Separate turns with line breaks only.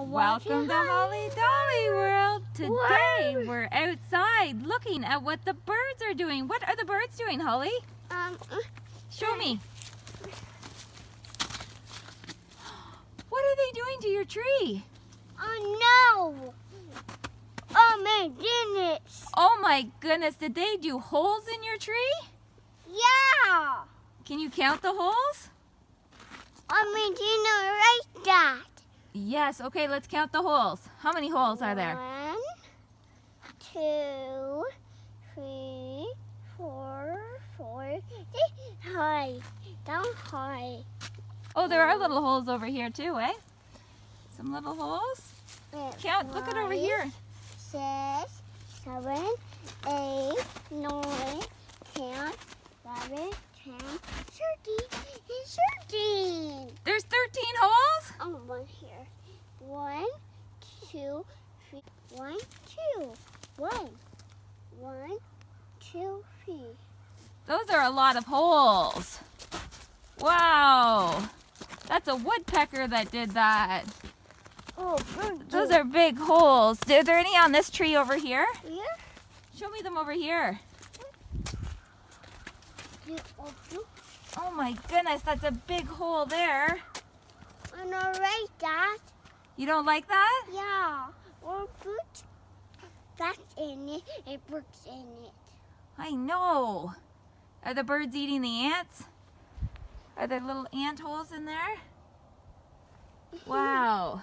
Welcome to Holly Dolly World. Today we're outside looking at what the birds are doing. What are the birds doing, Holly? Show me. What are they doing to your tree?
Oh no! Oh my goodness!
Oh my goodness, did they do holes in your tree?
Yeah!
Can you count the holes?
I didn't write that.
Yes, okay, let's count the holes. How many holes are there?
1, 2, 3, 4, 5. High. Down high.
Oh, there are little holes over here too, eh? Some little holes. Count, look at over here.
6, 7, 8, 9, 10, 11, 10, 13, and 13.
There's 13 holes?
Oh, one here. 1, 2, 3. 1, 2. 1, 2, 3.
Those are a lot of holes. Wow. That's a woodpecker that did that.
Oh,
Those are big holes. Are there any on this tree over here?
Yeah.
Show me them over here. Oh my goodness, that's a big hole there.
I don't like that.
You don't like that?
Yeah. Or put that in it. It works in it.
I know. Are the birds eating the ants? Are there little ant holes in there? Wow.